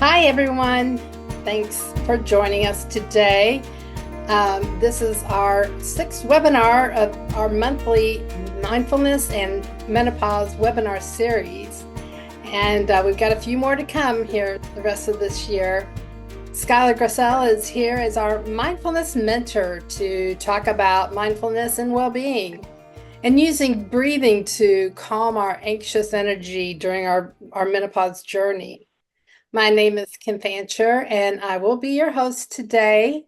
Hi, everyone. Thanks for joining us today. This is our sixth webinar of our monthly Mindfulness and Menopause webinar series. And we've got a few more to come here the rest of this year. Skylar Griessel is here as our Mindfulness Mentor to talk about mindfulness and well-being and using breathing to calm our anxious energy during our menopause journey. My name is Kim Fancher, and I will be your host today.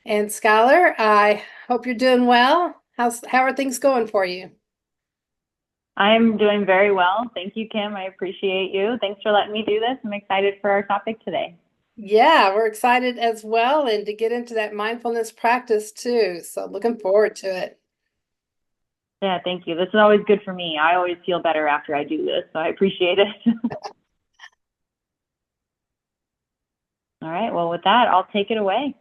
And Skylar, I hope you're doing well. How are things going for you? I'm doing very well. Thank you, Kim. I appreciate you. Thanks for letting me do this. I'm excited for our topic today. Yeah, we're excited as well, and to get into that mindfulness practice too. So looking forward to it. Yeah, thank you. This is always good for me. I always feel better after I do this, so I appreciate it. All right, well, with that, I'll take it away.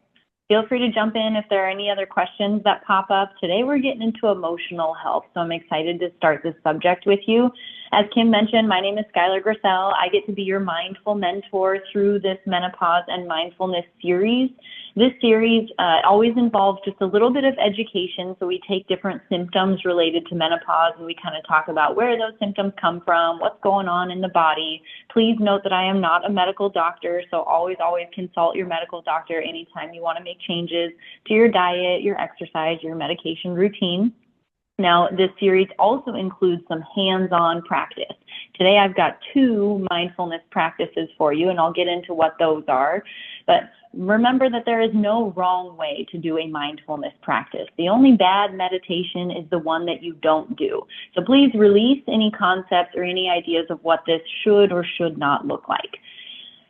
Feel free to jump in if there are any other questions that pop up. Today, we're getting into emotional health, so I'm excited to start this subject with you. As Kim mentioned, my name is Skylar Griessel. I get to be your mindful mentor through this menopause and mindfulness series. This series always involves just a little bit of education. So we take different symptoms related to menopause and we kind of talk about where those symptoms come from, what's going on in the body. Please note that I am not a medical doctor, so always consult your medical doctor anytime you want to make changes to your diet, your exercise, your medication routine. Now, this series also includes some hands-on practice. Today, I've got 2 mindfulness practices for you, and I'll get into what those are. But remember that there is no wrong way to do a mindfulness practice. The only bad meditation is the one that you don't do. So please release any concepts or any ideas of what this should or should not look like.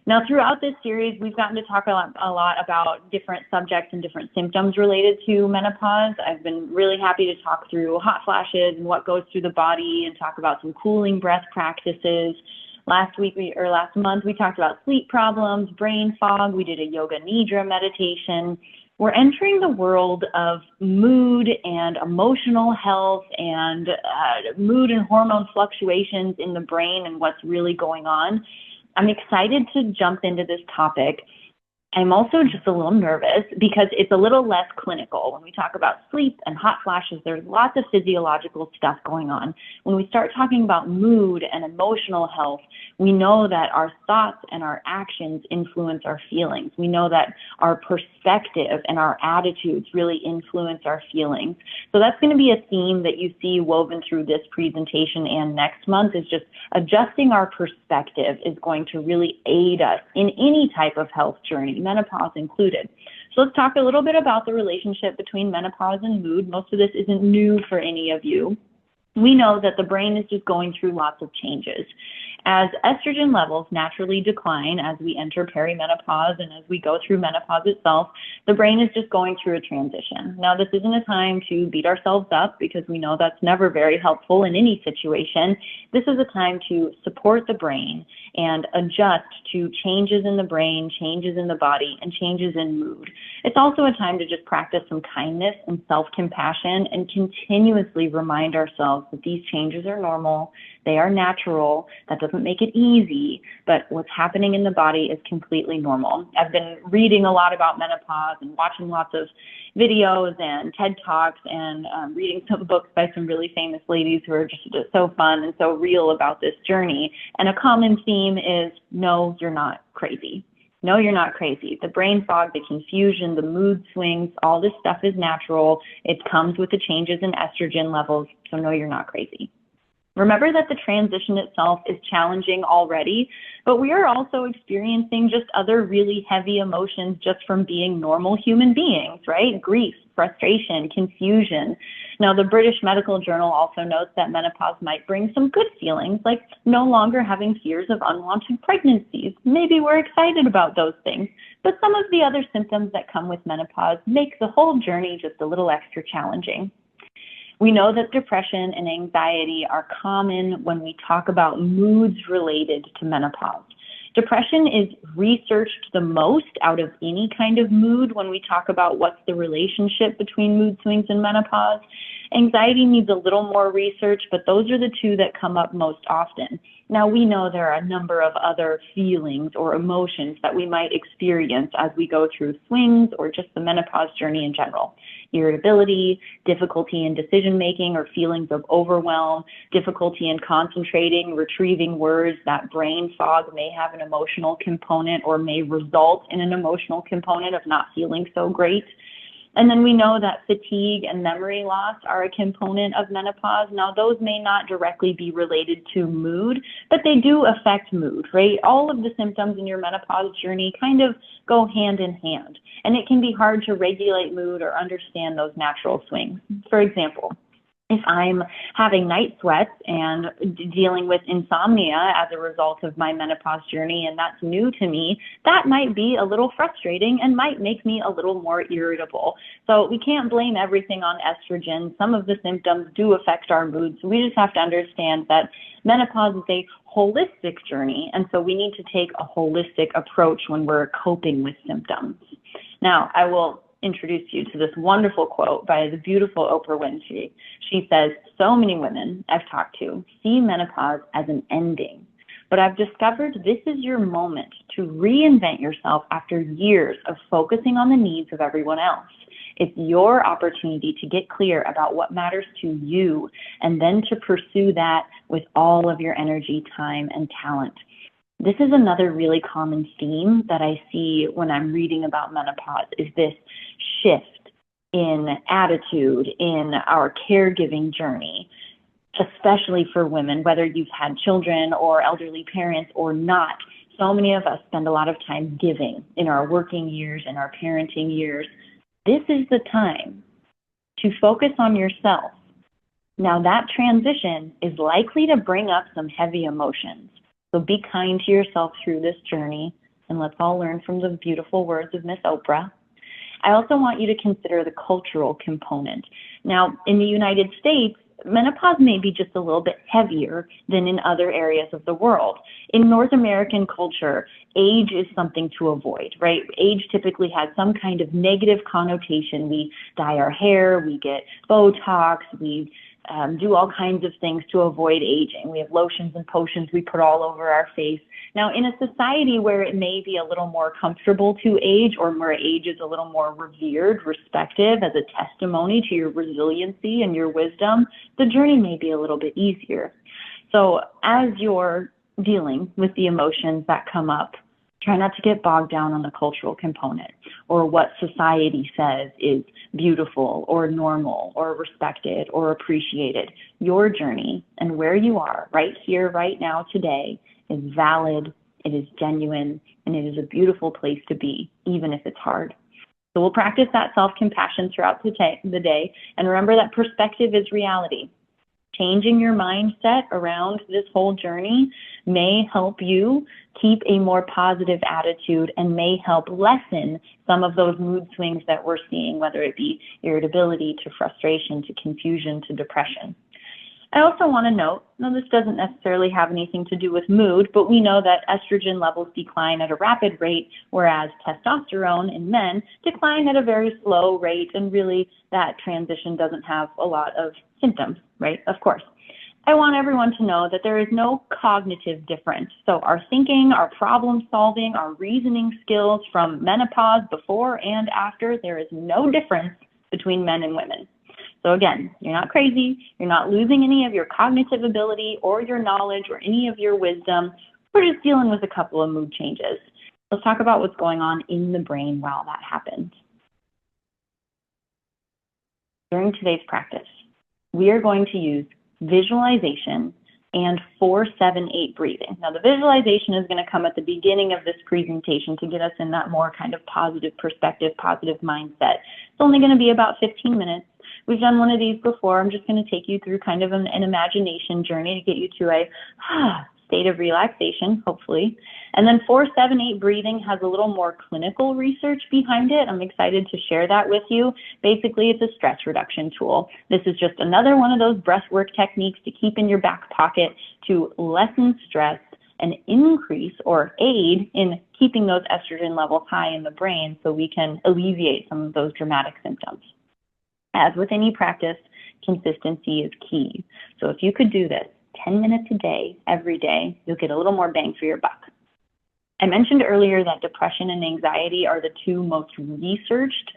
Now, throughout this series, we've gotten to talk a lot about different subjects and different symptoms related to menopause. I've been really happy to talk through hot flashes and what goes through the body and talk about some cooling breath practices. Last month, we talked about sleep problems, brain fog. We did a yoga nidra meditation. We're entering the world of mood and emotional health and mood and hormone fluctuations in the brain and what's really going on. I'm excited to jump into this topic. I'm also just a little nervous because it's a little less clinical. When we talk about sleep and hot flashes, there's lots of physiological stuff going on. When we start talking about mood and emotional health, we know that our thoughts and our actions influence our feelings. We know that our perspective and our attitudes really influence our feelings. So that's going to be a theme that you see woven through this presentation and next month is just adjusting our perspective is going to really aid us in any type of health journey, menopause included. So let's talk a little bit about the relationship between menopause and mood. Most of this isn't new for any of you. We know that the brain is just going through lots of changes. As estrogen levels naturally decline as we enter perimenopause and as we go through menopause itself, the brain is just going through a transition. Now, this isn't a time to beat ourselves up because we know that's never very helpful in any situation. This is a time to support the brain and adjust to changes in the brain, changes in the body, and changes in mood. It's also a time to just practice some kindness and self-compassion and continuously remind ourselves that these changes are normal, they are natural. That doesn't make it easy, but what's happening in the body is completely normal. I've been reading a lot about menopause and watching lots of videos and TED Talks and reading some books by some really famous ladies who are just so fun and so real about this journey. And a common theme is, no, you're not crazy. No, you're not crazy. The brain fog, the confusion, the mood swings, all this stuff is natural. It comes with the changes in estrogen levels, so no, you're not crazy. Remember that the transition itself is challenging already, but we are also experiencing just other really heavy emotions just from being normal human beings, right? Grief, frustration, confusion. Now, the British Medical Journal also notes that menopause might bring some good feelings, like no longer having fears of unwanted pregnancies. Maybe we're excited about those things, but some of the other symptoms that come with menopause make the whole journey just a little extra challenging. We know that depression and anxiety are common when we talk about moods related to menopause. Depression is researched the most out of any kind of mood when we talk about what's the relationship between mood swings and menopause. Anxiety needs a little more research, but those are the two that come up most often. Now, we know there are a number of other feelings or emotions that we might experience as we go through swings or just the menopause journey in general. Irritability, difficulty in decision-making or feelings of overwhelm, difficulty in concentrating, retrieving words. That brain fog may have an emotional component or may result in an emotional component of not feeling so great. And then we know that fatigue and memory loss are a component of menopause. Now, those may not directly be related to mood, but they do affect mood, right? All of the symptoms in your menopause journey kind of go hand in hand, and it can be hard to regulate mood or understand those natural swings. For example, if I'm having night sweats and dealing with insomnia as a result of my menopause journey and that's new to me, that might be a little frustrating and might make me a little more irritable. So we can't blame everything on estrogen. Some of the symptoms do affect our moods. We just have to understand that menopause is a holistic journey, and so we need to take a holistic approach when we're coping with symptoms. Now, I will introduce you to this wonderful quote by the beautiful Oprah Winfrey. She says, "So many women I've talked to see menopause as an ending, but I've discovered this is your moment to reinvent yourself after years of focusing on the needs of everyone else. It's your opportunity to get clear about what matters to you and then to pursue that with all of your energy, time, and talent." This is another really common theme that I see when I'm reading about menopause, is this shift in attitude in our caregiving journey, especially for women, whether you've had children or elderly parents or not. So many of us spend a lot of time giving in our working years and our parenting years. This is the time to focus on yourself. Now, that transition is likely to bring up some heavy emotions. So be kind to yourself through this journey, and let's all learn from the beautiful words of Miss Oprah. I also want you to consider the cultural component. Now, in the United States, menopause may be just a little bit heavier than in other areas of the world. In North American culture, age is something to avoid, right? Age typically has some kind of negative connotation. We dye our hair, we get Botox, we do all kinds of things to avoid aging. We have lotions and potions we put all over our face. Now, in a society where it may be a little more comfortable to age, or where age is a little more revered, respected as a testimony to your resiliency and your wisdom, the journey may be a little bit easier. So as you're dealing with the emotions that come up, try not to get bogged down on the cultural component or what society says is beautiful or normal or respected or appreciated. Your journey and where you are right here, right now, today is valid, it is genuine, and it is a beautiful place to be, even if it's hard. So we'll practice that self-compassion throughout the day, and remember that perspective is reality. Changing your mindset around this whole journey may help you keep a more positive attitude and may help lessen some of those mood swings that we're seeing, whether it be irritability to frustration to confusion to depression. I also want to note, now this doesn't necessarily have anything to do with mood, but we know that estrogen levels decline at a rapid rate, whereas testosterone in men decline at a very slow rate, and really that transition doesn't have a lot of symptoms, right? Of course. I want everyone to know that there is no cognitive difference. So our thinking, our problem solving, our reasoning skills from menopause before and after, there is no difference between men and women. So again, you're not crazy, you're not losing any of your cognitive ability or your knowledge or any of your wisdom. We're just dealing with a couple of mood changes. Let's talk about what's going on in the brain while that happens. During today's practice, we are going to use visualization and 4-7-8 breathing. Now, the visualization is going to come at the beginning of this presentation to get us in that more kind of positive perspective, positive mindset. It's only going to be about 15 minutes. We've done one of these before. I'm just going to take you through kind of an imagination journey to get you to a state of relaxation, hopefully. And then 4-7-8 breathing has a little more clinical research behind it. I'm excited to share that with you. Basically, it's a stress reduction tool. This is just another one of those breathwork techniques to keep in your back pocket to lessen stress, and increase or aid in keeping those estrogen levels high in the brain so we can alleviate some of those dramatic symptoms. As with any practice, consistency is key. So if you could do this 10 minutes a day, every day, you'll get a little more bang for your buck. I mentioned earlier that depression and anxiety are the two most researched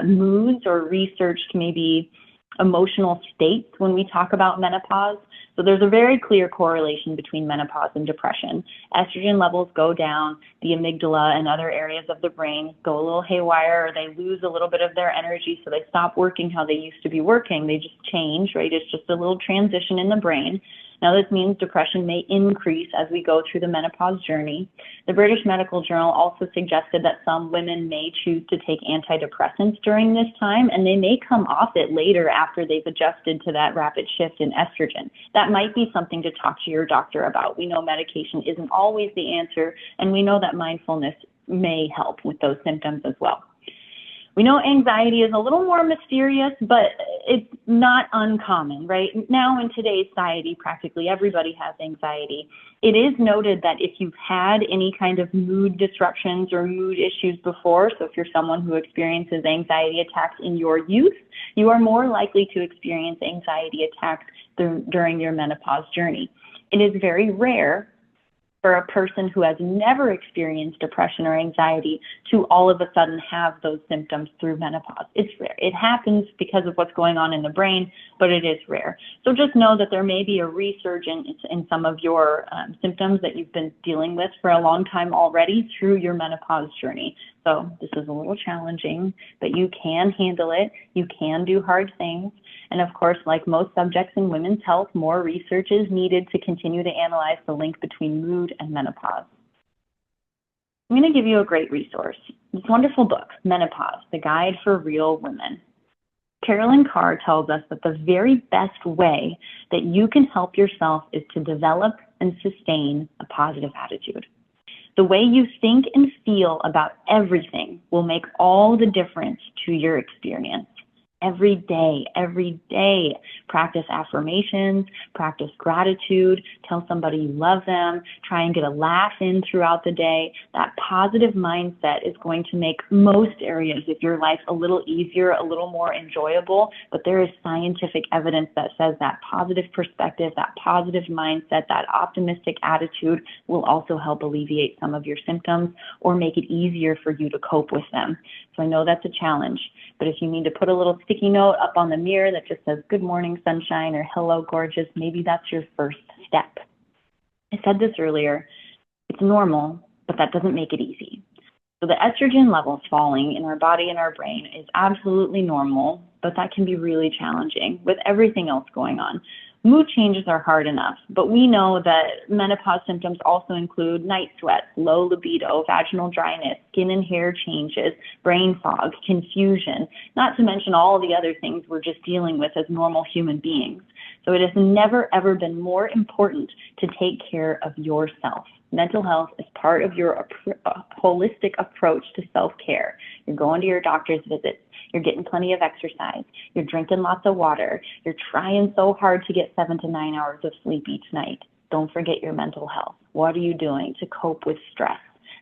moods or researched maybe emotional states when we talk about menopause. So there's a very clear correlation between menopause and depression. Estrogen levels go down, the amygdala and other areas of the brain go a little haywire, or they lose a little bit of their energy, so they stop working how they used to be working. They just change, right? It's just a little transition in the brain. Now, this means depression may increase as we go through the menopause journey. The British Medical Journal also suggested that some women may choose to take antidepressants during this time, and they may come off it later after they've adjusted to that rapid shift in estrogen. That might be something to talk to your doctor about. We know medication isn't always the answer, and we know that mindfulness may help with those symptoms as well. We know anxiety is a little more mysterious, but it's not uncommon, right? Now in today's society, practically everybody has anxiety. It is noted that if you've had any kind of mood disruptions or mood issues before, so if you're someone who experiences anxiety attacks in your youth, you are more likely to experience anxiety attacks during your menopause journey. It is very rare for a person who has never experienced depression or anxiety to all of a sudden have those symptoms through menopause. It's rare. It happens because of what's going on in the brain, but it is rare. So just know that there may be a resurgence in some of your symptoms that you've been dealing with for a long time already through your menopause journey. So this is a little challenging, but you can handle it. You can do hard things. And of course, like most subjects in women's health, more research is needed to continue to analyze the link between mood and menopause. I'm going to give you a great resource. This wonderful book, Menopause, The Guide for Real Women. Carolyn Carr tells us that the very best way that you can help yourself is to develop and sustain a positive attitude. The way you think and feel about everything will make all the difference to your experience. Every day, practice affirmations, practice gratitude, tell somebody you love them, try and get a laugh in throughout the day. That positive mindset is going to make most areas of your life a little easier, a little more enjoyable, but there is scientific evidence that says that positive perspective, that positive mindset, that optimistic attitude will also help alleviate some of your symptoms or make it easier for you to cope with them. So I know that's a challenge, but if you need to put a little sticky note up on the mirror that just says, "Good morning, sunshine," or "Hello, gorgeous," maybe that's your first step. I said this earlier, it's normal, but that doesn't make it easy. So the estrogen levels falling in our body and our brain is absolutely normal, but that can be really challenging with everything else going on. Mood changes are hard enough, but we know that menopause symptoms also include night sweats, low libido, vaginal dryness, skin and hair changes, brain fog, confusion, not to mention all the other things we're just dealing with as normal human beings. So it has never, ever been more important to take care of yourself. Mental health is part of your holistic approach to self-care. You're going to your doctor's visits. You're getting plenty of exercise. You're drinking lots of water. You're trying so hard to get 7 to 9 hours of sleep each night. Don't forget your mental health. What are you doing to cope with stress,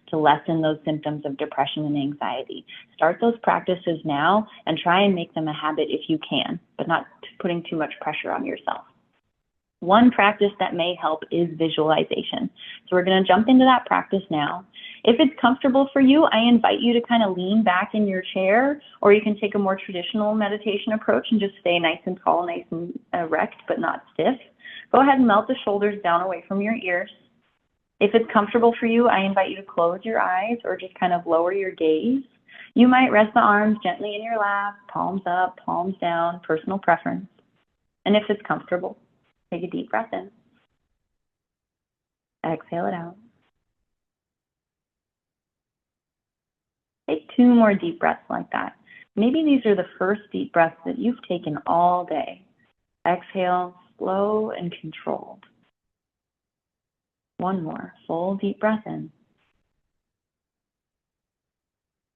to lessen those symptoms of depression and anxiety? Start those practices now and try and make them a habit if you can, but not putting too much pressure on yourself. One practice that may help is visualization. So we're going to jump into that practice now. If it's comfortable for you, I invite you to kind of lean back in your chair, or you can take a more traditional meditation approach and just stay nice and tall, nice and erect, but not stiff. Go ahead and melt the shoulders down away from your ears. If it's comfortable for you, I invite you to close your eyes or just kind of lower your gaze. You might rest the arms gently in your lap, palms up, palms down, personal preference. And if it's comfortable, take a deep breath in. Exhale it out. Take 2 more deep breaths like that. Maybe these are the first deep breaths that you've taken all day. Exhale, slow and controlled. 1 more, full deep breath in.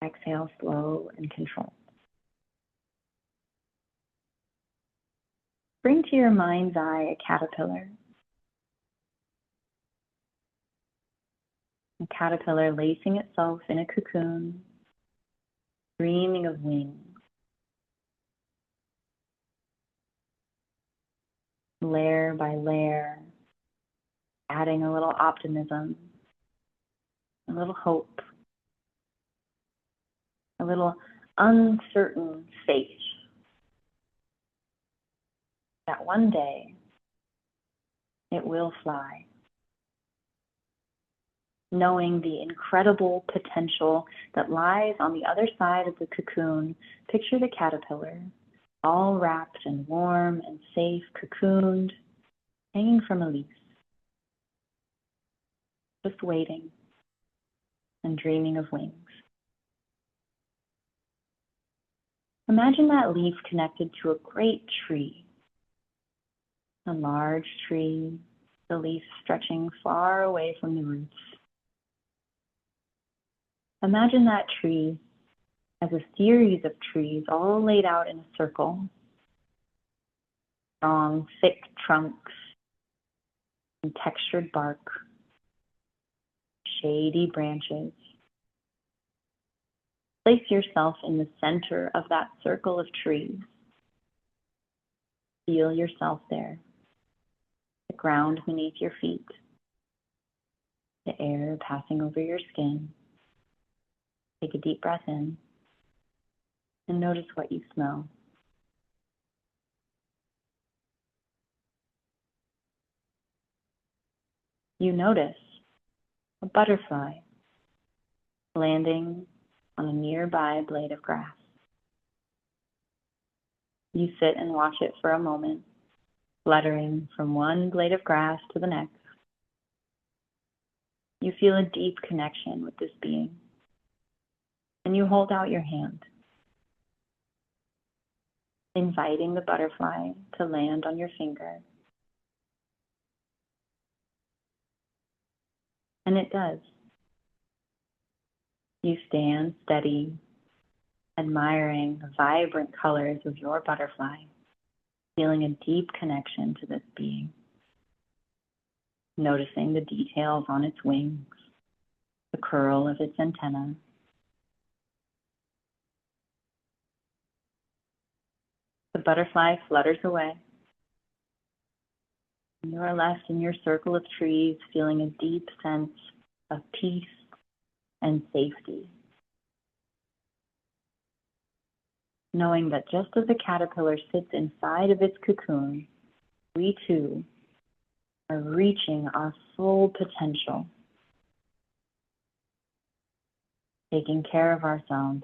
Exhale, slow and controlled. Bring to your mind's eye a caterpillar. A caterpillar lacing itself in a cocoon, dreaming of wings. Layer by layer, adding a little optimism, a little hope, a little uncertain faith that one day it will fly. Knowing the incredible potential that lies on the other side of the cocoon, picture the caterpillar, all wrapped and warm and safe, cocooned, hanging from a leaf, just waiting and dreaming of wings. Imagine that leaf connected to a great tree, a large tree, the leaf stretching far away from the roots. Imagine that tree as a series of trees all laid out in a circle. Strong, thick trunks and textured bark, shady branches. Place yourself in the center of that circle of trees. Feel yourself there. The ground beneath your feet. The air passing over your skin. Take a deep breath in and notice what you smell. You notice a butterfly landing on a nearby blade of grass. You sit and watch it for a moment, fluttering from one blade of grass to the next. You feel a deep connection with this being, and you hold out your hand, inviting the butterfly to land on your finger. And it does. You stand steady, admiring the vibrant colors of your butterfly, feeling a deep connection to this being, noticing the details on its wings, the curl of its antenna. The butterfly flutters away. You are left in your circle of trees, feeling a deep sense of peace and safety. Knowing that just as the caterpillar sits inside of its cocoon, we too are reaching our full potential, taking care of ourselves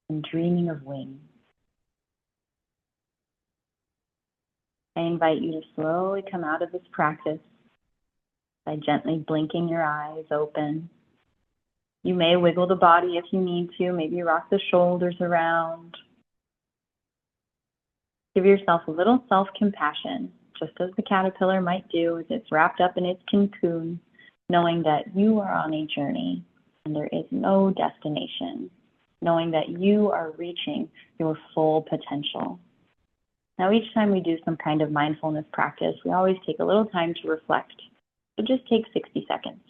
and dreaming of wings. I invite you to slowly come out of this practice by gently blinking your eyes open. You may wiggle the body if you need to, maybe rock the shoulders around. Give yourself a little self-compassion, just as the caterpillar might do as it's wrapped up in its cocoon, knowing that you are on a journey and there is no destination, knowing that you are reaching your full potential. Now, each time we do some kind of mindfulness practice, we always take a little time to reflect. So just take 60 seconds.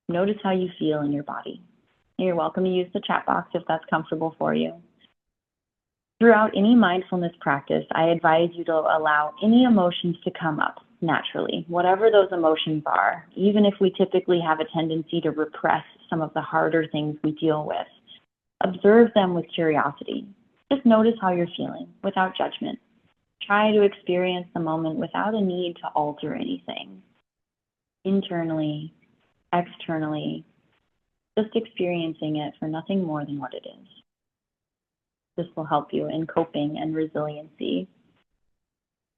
Notice how you feel in your body. You're welcome to use the chat box if that's comfortable for you. Throughout any mindfulness practice, I advise you to allow any emotions to come up naturally, whatever those emotions are, even if we typically have a tendency to repress some of the harder things we deal with. Observe them with curiosity. Just notice how you're feeling without judgment. Try to experience the moment without a need to alter anything. Internally, externally, just experiencing it for nothing more than what it is. This will help you in coping and resiliency.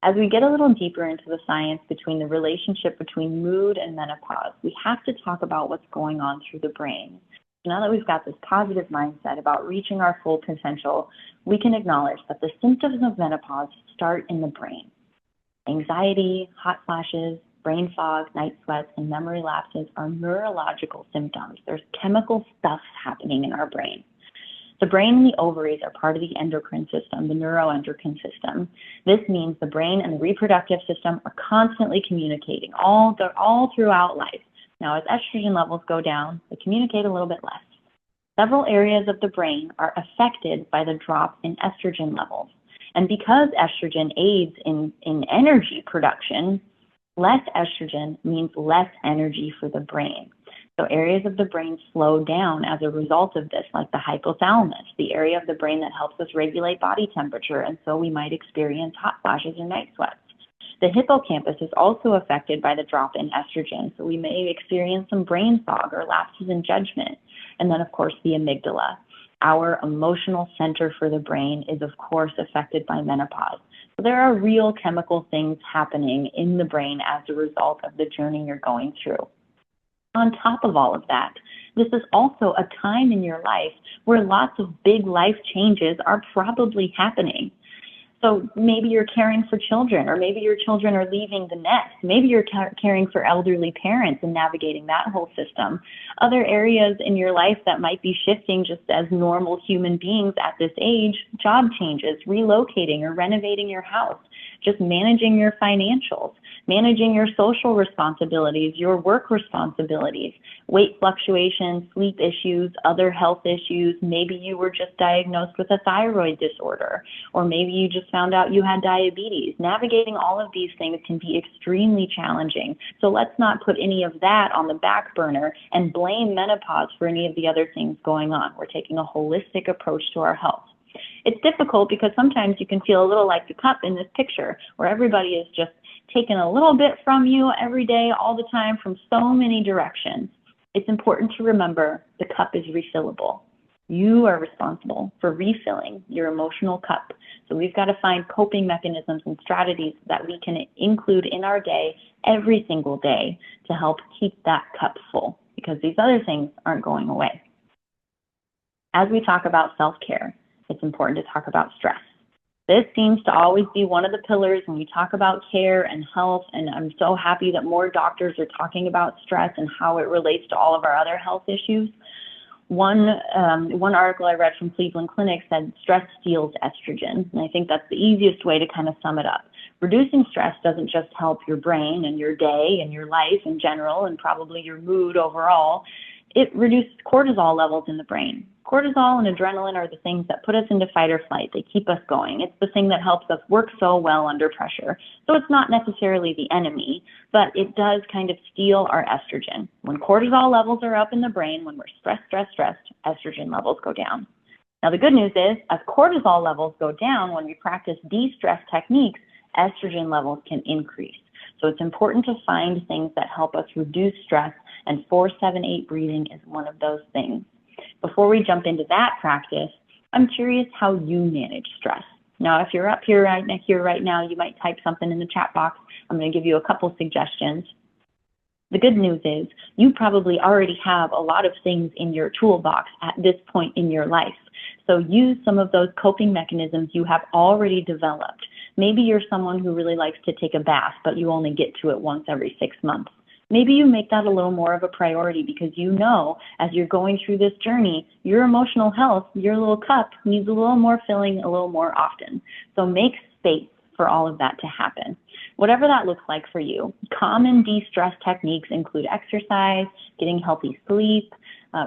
As we get a little deeper into the science between the relationship between mood and menopause, we have to talk about what's going on through the brain. Now that we've got this positive mindset about reaching our full potential, we can acknowledge that the symptoms of menopause start in the brain. Anxiety, hot flashes, brain fog, night sweats, and memory lapses are neurological symptoms. There's chemical stuff happening in our brain. The brain and the ovaries are part of the endocrine system, the neuroendocrine system. This means the brain and the reproductive system are constantly communicating all throughout life. Now, as estrogen levels go down, they communicate a little bit less. Several areas of the brain are affected by the drop in estrogen levels. And because estrogen aids in energy production, less estrogen means less energy for the brain. So areas of the brain slow down as a result of this, like the hypothalamus, the area of the brain that helps us regulate body temperature, and so we might experience hot flashes or night sweats. The hippocampus is also affected by the drop in estrogen, so we may experience some brain fog or lapses in judgment. And then, of course, the amygdala. Our emotional center for the brain is, of course, affected by menopause. So there are real chemical things happening in the brain as a result of the journey you're going through. On top of all of that, this is also a time in your life where lots of big life changes are probably happening. So maybe you're caring for children, or maybe your children are leaving the nest. Maybe you're caring for elderly parents and navigating that whole system. Other areas in your life that might be shifting just as normal human beings at this age, job changes, relocating or renovating your house, just managing your financials, managing your social responsibilities, your work responsibilities, weight fluctuations, sleep issues, other health issues. Maybe you were just diagnosed with a thyroid disorder, or maybe you just found out you had diabetes. Navigating all of these things can be extremely challenging. So let's not put any of that on the back burner and blame menopause for any of the other things going on. We're taking a holistic approach to our health. It's difficult because sometimes you can feel a little like the cup in this picture, where everybody is just taking a little bit from you every day, all the time, from so many directions. It's important to remember the cup is refillable. You are responsible for refilling your emotional cup. So we've got to find coping mechanisms and strategies that we can include in our day every single day to help keep that cup full, because these other things aren't going away. As we talk about self-care, it's important to talk about stress. This seems to always be one of the pillars when we talk about care and health, and I'm so happy that more doctors are talking about stress and how it relates to all of our other health issues. One article I read from Cleveland Clinic said stress steals estrogen, and I think that's the easiest way to kind of sum it up. Reducing stress doesn't just help your brain and your day and your life in general, and probably your mood overall. It reduces cortisol levels in the brain. Cortisol and adrenaline are the things that put us into fight or flight. They keep us going. It's the thing that helps us work so well under pressure. So it's not necessarily the enemy, but it does kind of steal our estrogen. When cortisol levels are up in the brain, when we're stressed, estrogen levels go down. Now the good news is, as cortisol levels go down, when we practice de-stress techniques, estrogen levels can increase. So it's important to find things that help us reduce stress, and 4-7-8 breathing is one of those things. Before we jump into that practice, I'm curious how you manage stress. Now, if you're up here right now, you might type something in the chat box. I'm going to give you a couple suggestions. The good news is you probably already have a lot of things in your toolbox at this point in your life. So use some of those coping mechanisms you have already developed. Maybe you're someone who really likes to take a bath, but you only get to it once every 6 months. Maybe you make that a little more of a priority because you know as you're going through this journey, your emotional health, your little cup needs a little more filling a little more often. So make space for all of that to happen. Whatever that looks like for you. Common de-stress techniques include exercise, getting healthy sleep,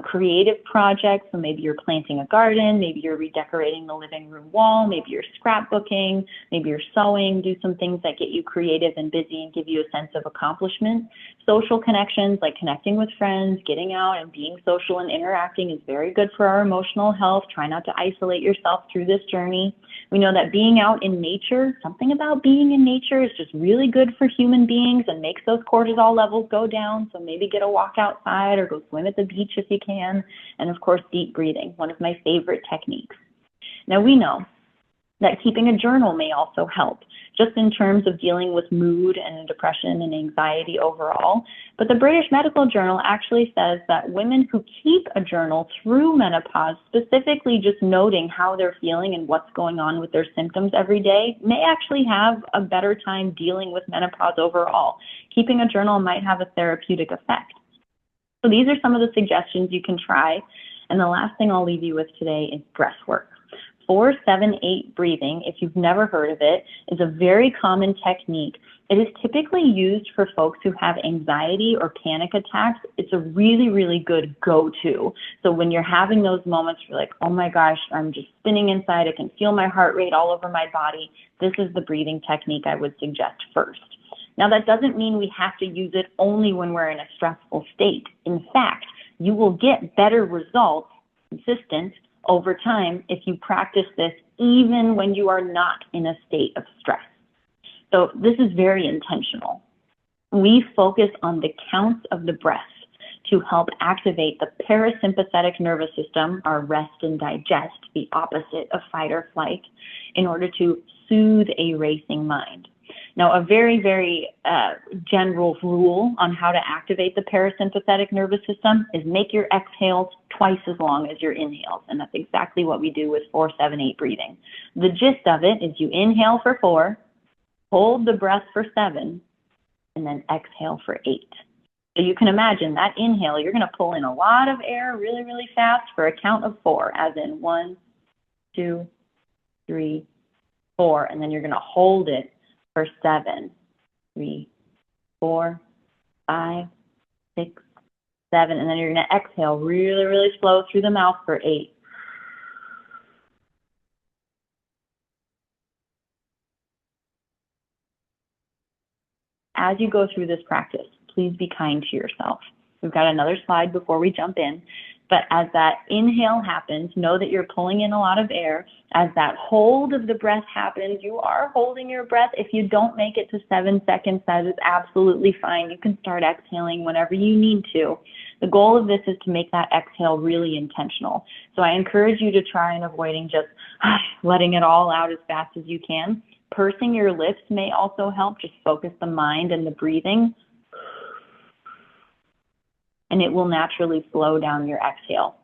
creative projects. So maybe you're planting a garden, maybe you're redecorating the living room wall, maybe you're scrapbooking, maybe you're sewing. Do some things that get you creative and busy and give you a sense of accomplishment. Social connections, like connecting with friends, getting out and being social and interacting, is very good for our emotional health. Try not to isolate yourself through this journey. We know that being out in nature, something about being in nature is just really good for human beings and makes those cortisol levels go down. So maybe get a walk outside or go swim at the beach if you can. And of course, deep breathing, one of my favorite techniques. Now we know that keeping a journal may also help, just in terms of dealing with mood and depression and anxiety overall. But the British Medical Journal actually says that women who keep a journal through menopause, specifically just noting how they're feeling and what's going on with their symptoms every day, may actually have a better time dealing with menopause overall. Keeping a journal might have a therapeutic effect. So these are some of the suggestions you can try. And the last thing I'll leave you with today is breathwork. 4-7-8 breathing, if you've never heard of it, is a very common technique. It is typically used for folks who have anxiety or panic attacks. It's a really, really good go-to. So when you're having those moments, you're like, oh my gosh, I'm just spinning inside. I can feel my heart rate all over my body. This is the breathing technique I would suggest first. Now, that doesn't mean we have to use it only when we're in a stressful state. In fact, you will get better results, consistent, over time if you practice this even when you are not in a state of stress. So this is very intentional. We focus on the counts of the breath to help activate the parasympathetic nervous system, our rest and digest, the opposite of fight or flight, in order to soothe a racing mind. Now, a very, very general rule on how to activate the parasympathetic nervous system is make your exhales twice as long as your inhales. And that's exactly what we do with 4-7-8 breathing. The gist of it is you inhale for 4, hold the breath for 7, and then exhale for 8. So you can imagine that inhale, you're going to pull in a lot of air really, really fast for a count of 4, as in 1, 2, 3, 4, and then you're going to hold it for 7, 3, 4, 5, 6, 7, and then you're going to exhale really, really slow through the mouth for 8. As you go through this practice, please be kind to yourself. We've got another slide before we jump in, but as that inhale happens, know that you're pulling in a lot of air. As that hold of the breath happens, you are holding your breath. If you don't make it to 7 seconds, that is absolutely fine. You can start exhaling whenever you need to. The goal of this is to make that exhale really intentional. So I encourage you to try and avoiding just letting it all out as fast as you can. Pursing your lips may also help. Just focus the mind and the breathing, and it will naturally slow down your exhale.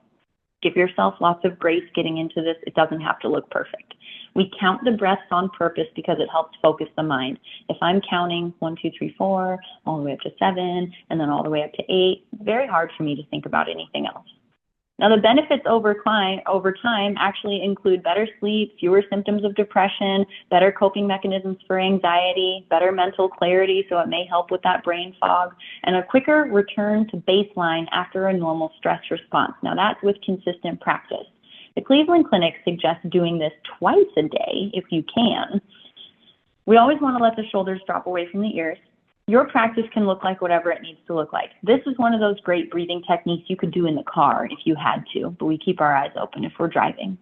Give yourself lots of grace getting into this. It doesn't have to look perfect. We count the breaths on purpose because it helps focus the mind. If I'm counting 1, 2, 3, 4, all the way up to 7, and then all the way up to 8, it's very hard for me to think about anything else. Now, the benefits over time actually include better sleep, fewer symptoms of depression, better coping mechanisms for anxiety, better mental clarity, so it may help with that brain fog, and a quicker return to baseline after a normal stress response. Now, that's with consistent practice. The Cleveland Clinic suggests doing this twice a day if you can. We always want to let the shoulders drop away from the ears. Your practice can look like whatever it needs to look like. This is one of those great breathing techniques you could do in the car if you had to, but we keep our eyes open if we're driving.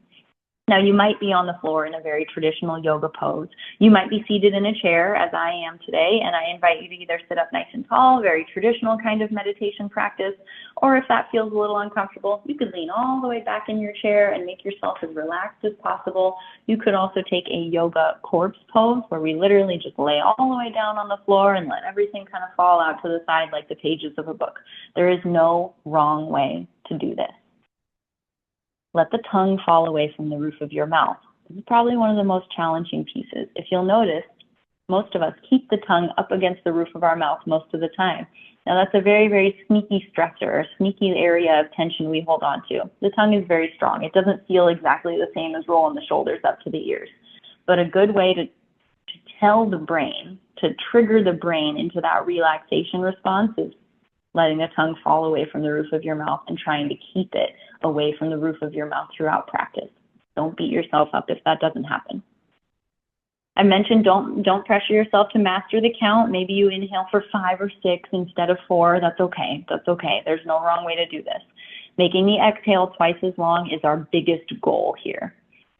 Now, you might be on the floor in a very traditional yoga pose. You might be seated in a chair, as I am today, and I invite you to either sit up nice and tall, very traditional kind of meditation practice, or if that feels a little uncomfortable, you could lean all the way back in your chair and make yourself as relaxed as possible. You could also take a yoga corpse pose, where we literally just lay all the way down on the floor and let everything kind of fall out to the side like the pages of a book. There is no wrong way to do this. Let the tongue fall away from the roof of your mouth. This is probably one of the most challenging pieces. If you'll notice, most of us keep the tongue up against the roof of our mouth most of the time. Now, that's a very, very sneaky stressor, or sneaky area of tension we hold on to. The tongue is very strong. It doesn't feel exactly the same as rolling the shoulders up to the ears. But a good way to tell the brain, to trigger the brain into that relaxation response is letting the tongue fall away from the roof of your mouth and trying to keep it away from the roof of your mouth throughout practice. Don't beat yourself up if that doesn't happen. I mentioned don't pressure yourself to master the count. Maybe you inhale for 5 or 6 instead of 4. That's okay. That's okay. There's no wrong way to do this. Making the exhale twice as long is our biggest goal here.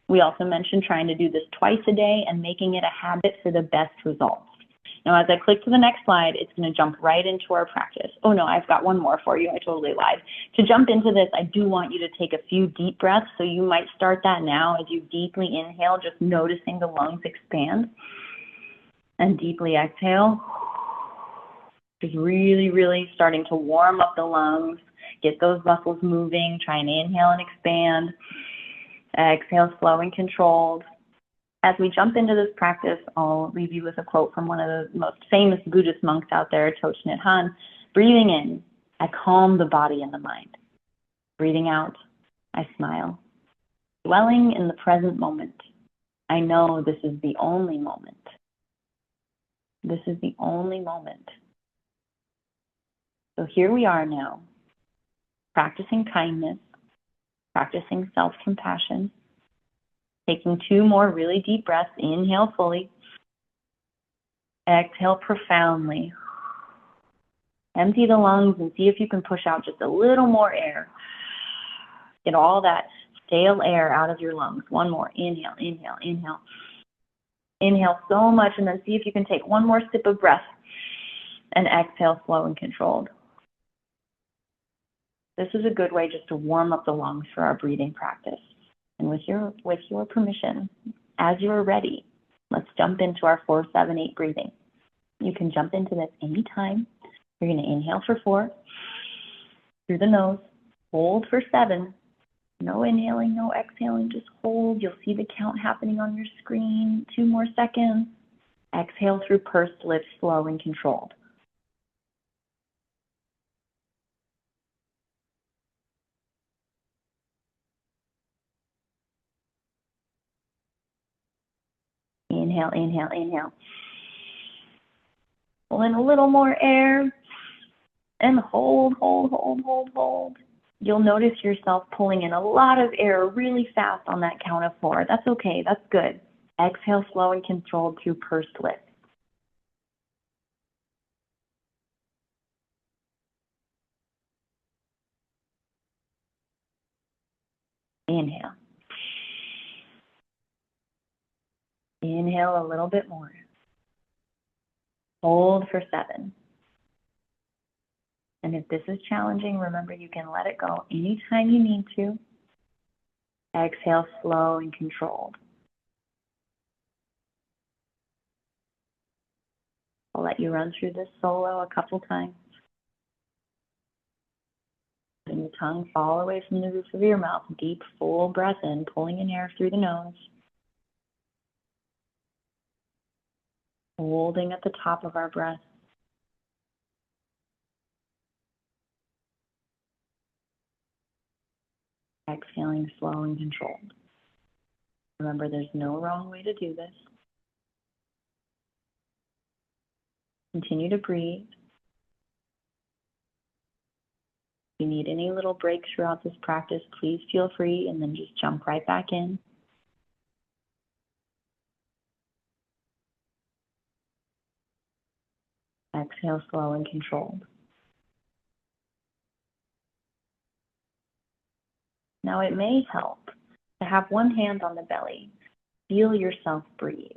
We also mentioned trying to do this twice a day and making it a habit for the best results. Now, as I click to the next slide, it's going to jump right into our practice. Oh no, I've got one more for you. I totally lied. To jump into this, I do want you to take a few deep breaths. So you might start that now as you deeply inhale, just noticing the lungs expand. And deeply exhale. Just really, really starting to warm up the lungs. Get those muscles moving. Try and inhale and expand. Exhale slow and controlled. As we jump into this practice, I'll leave you with a quote from one of the most famous Buddhist monks out there, Thich Nhat Hanh. Breathing in, I calm the body and the mind. Breathing out, I smile. Dwelling in the present moment. I know this is the only moment. This is the only moment. So here we are now, practicing kindness, practicing self-compassion, taking 2 more really deep breaths. Inhale fully. Exhale profoundly. Empty the lungs and see if you can push out just a little more air. Get all that stale air out of your lungs. 1 more. Inhale, inhale, inhale. Inhale so much, and then see if you can take 1 more sip of breath. And exhale slow and controlled. This is a good way just to warm up the lungs for our breathing practice. And with your permission, as you are ready, let's jump into our 4-7-8 breathing. You can jump into this anytime. You're going to inhale for 4 through the nose, hold for 7. No inhaling, no exhaling, just hold. You'll see the count happening on your screen. 2 more seconds. Exhale through pursed lips, slow and controlled. Inhale, inhale, inhale. Pull in a little more air and hold, hold, hold, hold, hold. You'll notice yourself pulling in a lot of air really fast on that count of 4. That's okay, that's good. Exhale slow and controlled through pursed lips. Inhale. Inhale a little bit more. Hold for 7. And if this is challenging, remember you can let it go anytime you need to. Exhale slow and controlled. I'll let you run through this solo a couple times. Letting the tongue fall away from the roof of your mouth. Deep, full breath in, pulling in air through the nose. Holding at the top of our breath. Exhaling slow and controlled. Remember, there's no wrong way to do this. Continue to breathe. If you need any little breaks throughout this practice, please feel free and then just jump right back in. Exhale slow and controlled. Now it may help to have one hand on the belly. Feel yourself breathe.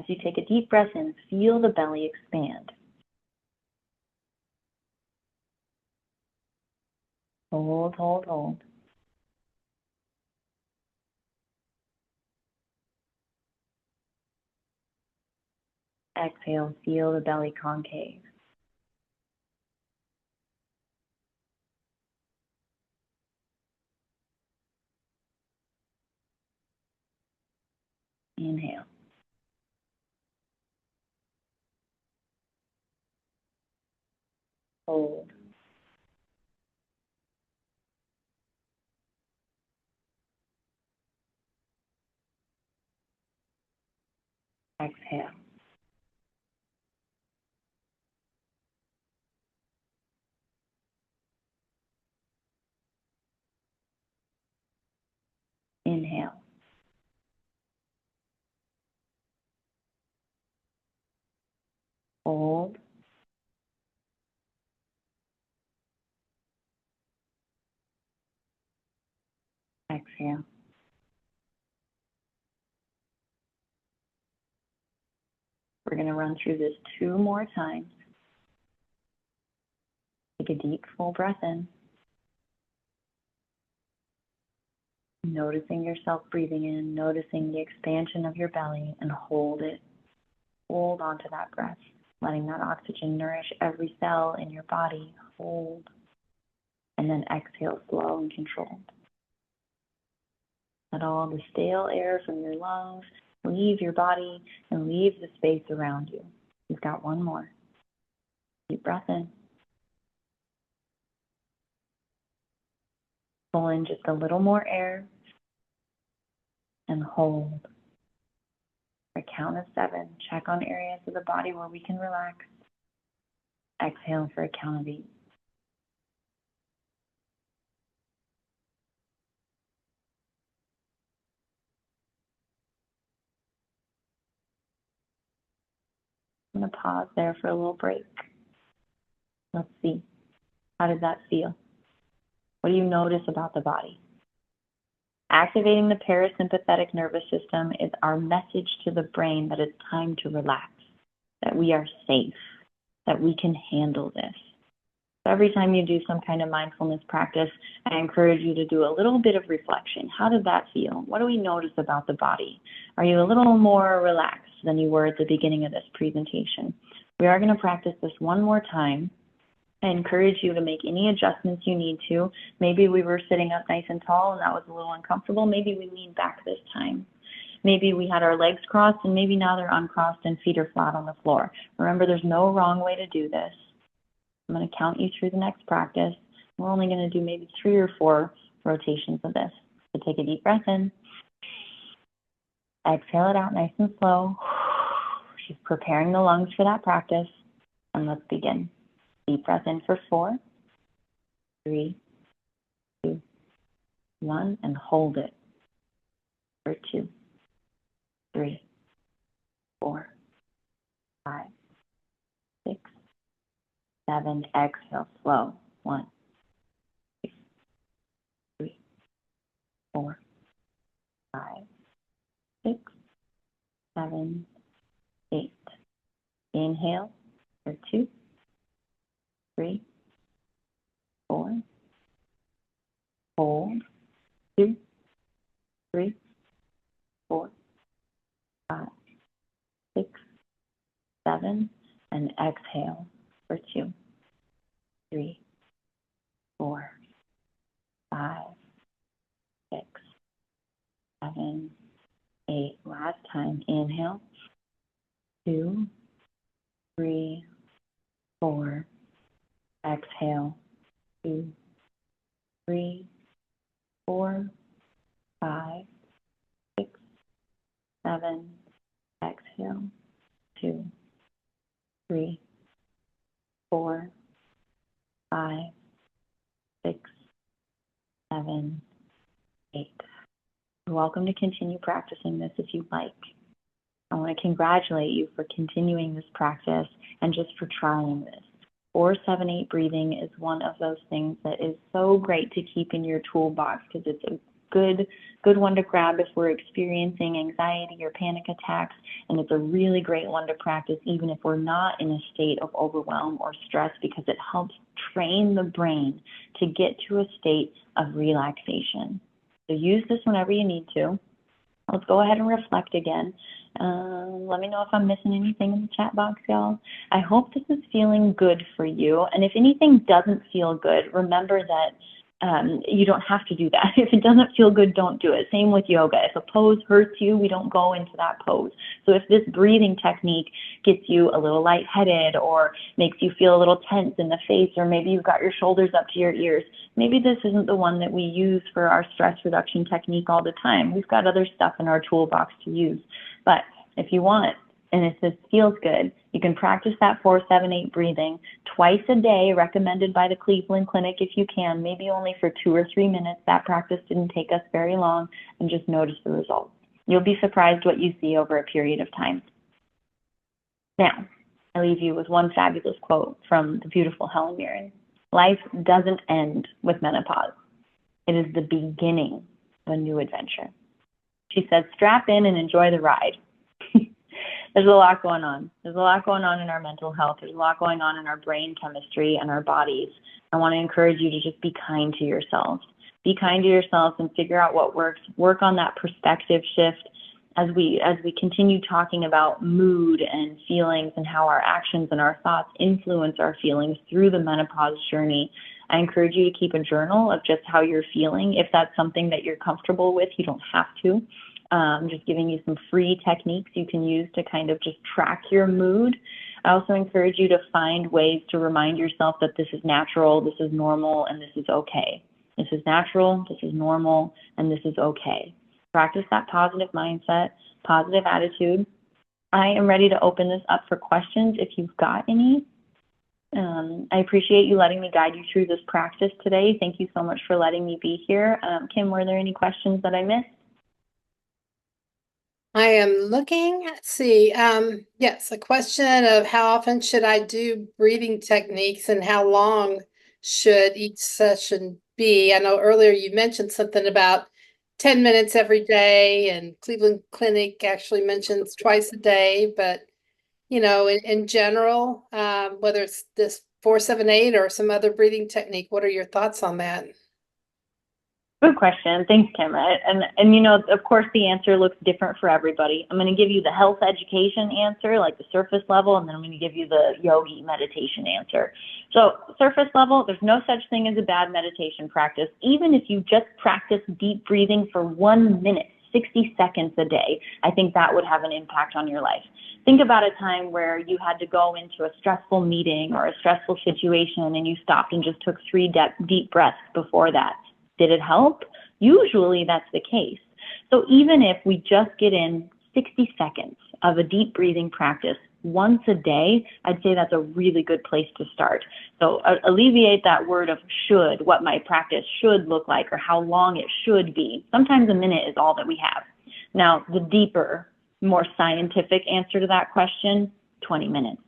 As you take a deep breath in, feel the belly expand. Hold, hold, hold. Exhale, feel the belly concave. Inhale. Hold. Exhale. Inhale. Hold. Exhale. We're going to run through this 2 more times. Take a deep, full breath in. Noticing yourself breathing in, noticing the expansion of your belly, and hold it. Hold on to that breath, letting that oxygen nourish every cell in your body. Hold. And then exhale slow and controlled. Let all the stale air from your lungs leave your body and leave the space around you. You've got 1 more. Deep breath in. Pull in just a little more air. and hold. For a count of 7, check on areas of the body where we can relax. Exhale for a count of 8. I'm going to pause there for a little break. Let's see. How did that feel? What do you notice about the body? Activating the parasympathetic nervous system is our message to the brain that it's time to relax, that we are safe, that we can handle this. So every time you do some kind of mindfulness practice, I encourage you to do a little bit of reflection. How did that feel? What do we notice about the body? Are you a little more relaxed than you were at the beginning of this presentation? We are going to practice this one more time. I encourage you to make any adjustments you need to. Maybe we were sitting up nice and tall and that was a little uncomfortable. Maybe we leaned back this time. Maybe we had our legs crossed and maybe now they're uncrossed and feet are flat on the floor. Remember, there's no wrong way to do this. I'm going to count you through the next practice. We're only going to do maybe 3 or 4 rotations of this. So take a deep breath in. Exhale it out nice and slow. She's preparing the lungs for that practice. And let's begin. Deep breath in for 4, 3, 2, 1, and hold it for 2, 3, 4, 5, 6, 7. Exhale, slow. 1, 2, 3, 4, 5, 6, 7, 8. Inhale for 2, 3, 4, hold, 2, 3, 4, 5, 6, 7, and exhale for 2, 3, 4, 5, 6, 7, 8. Last time, inhale, 2, 3, 4. Exhale, 2, 3, 4, 5, 6, 7. Exhale, 2, 3, 4, 5, 6, 7, 8. You're welcome to continue practicing this if you'd like. I want to congratulate you for continuing this practice and just for trying this. 4-7-8 breathing is one of those things that is so great to keep in your toolbox because it's a good one to grab if we're experiencing anxiety or panic attacks, and it's a really great one to practice even if we're not in a state of overwhelm or stress because it helps train the brain to get to a state of relaxation. So use this whenever you need to. Let's go ahead and reflect again. Let me know if I'm missing anything in the chat box, y'all. I hope this is feeling good for you. And if anything doesn't feel good, remember that you don't have to do that. If it doesn't feel good, don't do it. Same with yoga. If a pose hurts you, we don't go into that pose. So if this breathing technique gets you a little lightheaded or makes you feel a little tense in the face, or maybe you've got your shoulders up to your ears, maybe this isn't the one that we use for our stress reduction technique all the time. We've got other stuff in our toolbox to use. But if you want, and if this feels good, you can practice that 4-7-8 breathing twice a day, recommended by the Cleveland Clinic if you can, maybe only for 2 or 3 minutes. That practice didn't take us very long, and just notice the results. You'll be surprised what you see over a period of time. Now, I leave you with one fabulous quote from the beautiful Helen Mirren. Life doesn't end with menopause. It is the beginning of a new adventure. She said, strap in and enjoy the ride. There's a lot going on. There's a lot going on in our mental health. There's a lot going on in our brain chemistry and our bodies. I want to encourage you to just be kind to yourselves. Be kind to yourselves and figure out what works. Work on that perspective shift as we continue talking about mood and feelings and how our actions and our thoughts influence our feelings through the menopause journey. I encourage you to keep a journal of just how you're feeling. If that's something that you're comfortable with, you don't have to. I'm just giving you some free techniques you can use to kind of just track your mood. I also encourage you to find ways to remind yourself that this is natural, this is normal, and this is okay. This is natural, this is normal, and this is okay. practice that positive mindset, positive attitude. I am ready to open this up for questions if you've got any. I appreciate you letting me guide you through this practice today. Thank you so much for letting me be here. Kim, were there any questions that I missed? I am looking, let's see. Yes, a question of how often should I do breathing techniques and how long should each session be? I know earlier you mentioned something about 10 minutes every day, and Cleveland Clinic actually mentions twice a day, but in general, whether it's this 4-7-8 or some other breathing technique, what are your thoughts on that? Good question. Thanks, Kim. And of course, the answer looks different for everybody. I'm going to give you the health education answer, like the surface level, and then I'm going to give you the yogi meditation answer. So surface level, there's no such thing as a bad meditation practice. Even if you just practice deep breathing for 1 minute, 60 seconds a day, I think that would have an impact on your life. Think about a time where you had to go into a stressful meeting or a stressful situation and you stopped and just took 3 deep breaths before that. Did it help? Usually that's the case. So even if we just get in 60 seconds of a deep breathing practice once a day, I'd say that's a really good place to start. So alleviate that word of should, what my practice should look like or how long it should be. Sometimes a minute is all that we have. Now, the deeper, more scientific answer to that question, 20 minutes.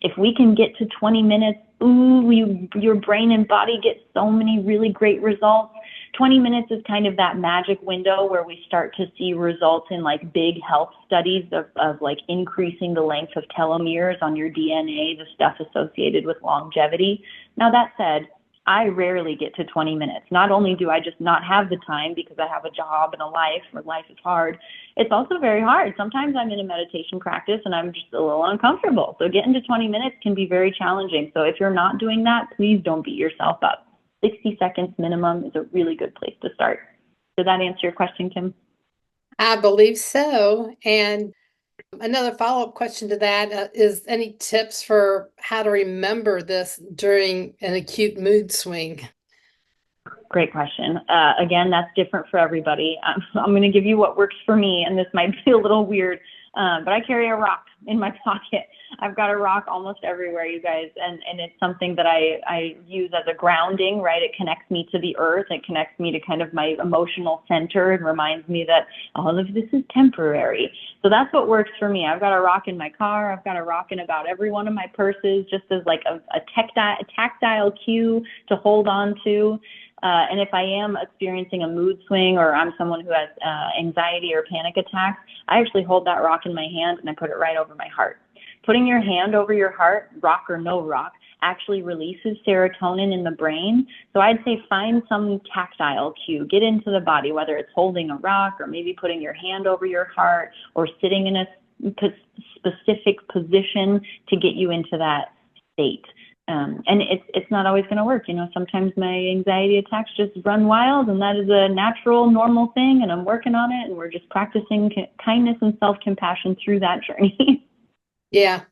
If we can get to 20 minutes, your brain and body get so many really great results. 20 minutes is kind of that magic window where we start to see results in like big health studies of like increasing the length of telomeres on your DNA, the stuff associated with longevity. Now that said, I rarely get to 20 minutes. Not only do I just not have the time because I have a job and a life, or life is hard, it's also very hard. Sometimes I'm in a meditation practice and I'm just a little uncomfortable. So getting to 20 minutes can be very challenging. So if you're not doing that, please don't beat yourself up. 60 seconds minimum is a really good place to start. Does that answer your question, Kim? I believe so. And another follow-up question to that is any tips for how to remember this during an acute mood swing? Great question. Again, that's different for everybody. I'm going to give you what works for me, and this might be a little weird, but I carry a rock in my pocket. I've got a rock almost everywhere, you guys, and it's something that I use as a grounding, right? It connects me to the earth. It connects me to kind of my emotional center and reminds me that all of this is temporary. So that's what works for me. I've got a rock in my car. I've got a rock in about every one of my purses, just as like a tactile cue to hold on to. And if I am experiencing a mood swing or I'm someone who has anxiety or panic attacks, I actually hold that rock in my hand and I put it right over my heart. Putting your hand over your heart, rock or no rock, actually releases serotonin in the brain. So I'd say find some tactile cue, get into the body, whether it's holding a rock or maybe putting your hand over your heart or sitting in a specific position to get you into that state. And it's not always going to work. Sometimes my anxiety attacks just run wild, and that is a natural, normal thing, and I'm working on it, and we're just practicing kindness and self-compassion through that journey. Yeah.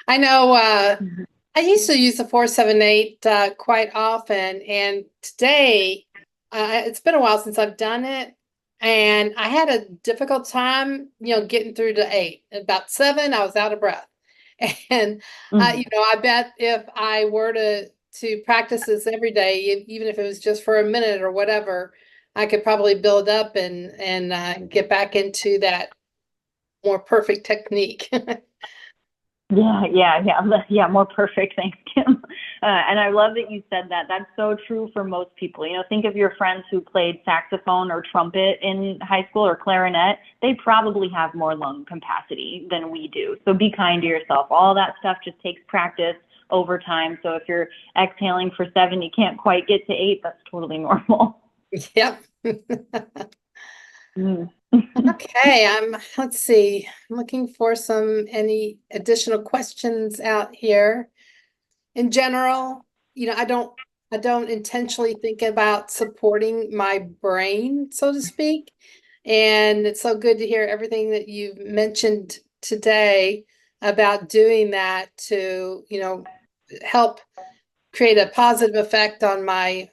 I know I used to use the 4-7-8 quite often, and today it's been a while since I've done it, and I had a difficult time, getting through to 8. At about 7, I was out of breath. And I bet if I were to practice this every day, even if it was just for a minute or whatever, I could probably build up and get back into that more perfect technique. Yeah, more perfect. Thanks, Kim. And I love that you said that. That's so true for most people. Think of your friends who played saxophone or trumpet in high school or clarinet. They probably have more lung capacity than we do. So be kind to yourself. All that stuff just takes practice over time. So if you're exhaling for 7, you can't quite get to 8, that's totally normal. Yep. Okay, let's see. I'm looking for any additional questions out here. In general, I don't intentionally think about supporting my brain, so to speak. And it's so good to hear everything that you've mentioned today about doing that to, help create a positive effect on my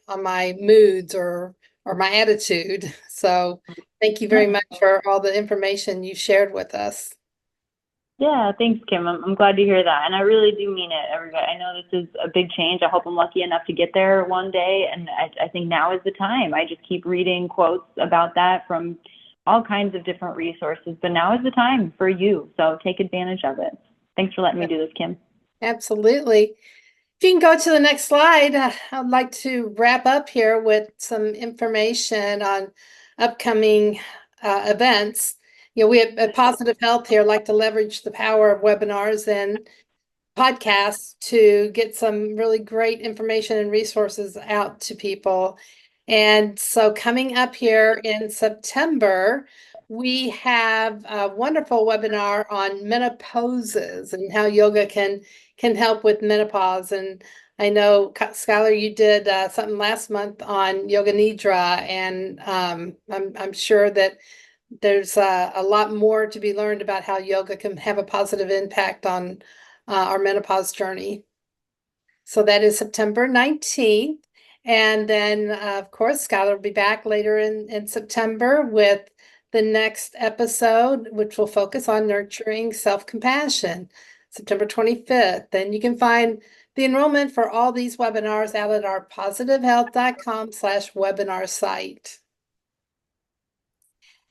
moods or my attitude. So Thank you very much for all the information you shared with us. Yeah, thanks, Kim. I'm glad to hear that. And I really do mean it, everybody. I know this is a big change. I hope I'm lucky enough to get there one day. And I think now is the time. I just keep reading quotes about that from all kinds of different resources. But now is the time for you. So take advantage of it. Thanks for letting me do this, Kim. Absolutely. If you can go to the next slide, I'd like to wrap up here with some information on upcoming events. We at Positive Health here like to leverage the power of webinars and podcasts to get some really great information and resources out to people. And so coming up here in September, we have a wonderful webinar on menopauses and how yoga can help with menopause. And I know, Skylar, you did something last month on yoga nidra, and I'm sure that there's a lot more to be learned about how yoga can have a positive impact on our menopause journey. So that is September 19th. And then, of course, Skylar will be back later in September with the next episode, which will focus on nurturing self-compassion, September 25th. Then you can find the enrollment for all these webinars out at our positivehealth.com/webinar site.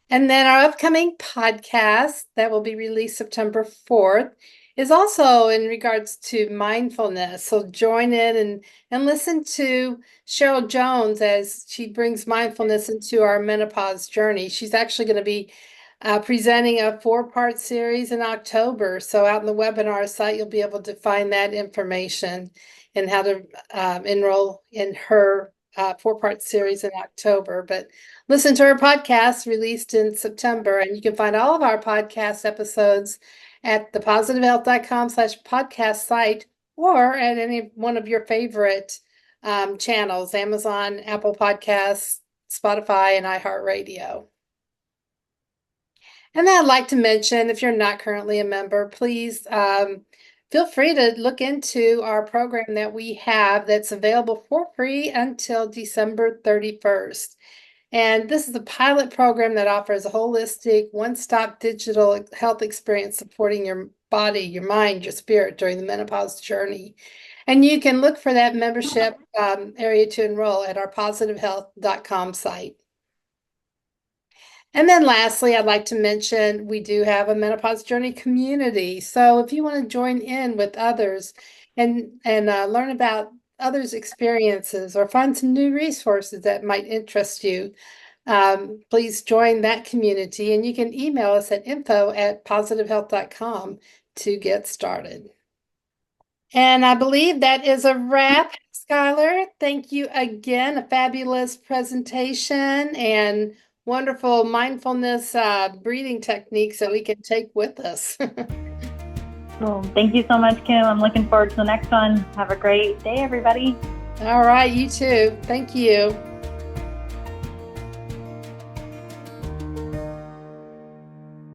And then our upcoming podcast that will be released September 4th is also in regards to mindfulness. So join in and listen to Cheryl Jones as she brings mindfulness into our menopause journey. She's actually going to be presenting a 4-part series in October. So out in the webinar site, you'll be able to find that information and how to enroll in her 4-part series in October. But listen to our podcast released in September, and you can find all of our podcast episodes at the positivehealth.com/podcast site or at any one of your favorite channels, Amazon, Apple Podcasts, Spotify, and iHeartRadio. And then I'd like to mention, if you're not currently a member, please feel free to look into our program that we have that's available for free until December 31st. And this is a pilot program that offers a holistic, one-stop digital health experience supporting your body, your mind, your spirit during the menopause journey. And you can look for that membership area to enroll at our positivehealth.com site. And then lastly, I'd like to mention we do have a menopause journey community. So if you want to join in with others and learn about others' experiences or find some new resources that might interest you, please join that community. And you can email us at info@positivehealth.com to get started. And I believe that is a wrap, Skylar. Thank you again. A fabulous presentation and wonderful mindfulness breathing techniques that we can take with us. Well, thank you so much, Kim. I'm looking forward to the next one. Have a great day, everybody. All right, you too. Thank you.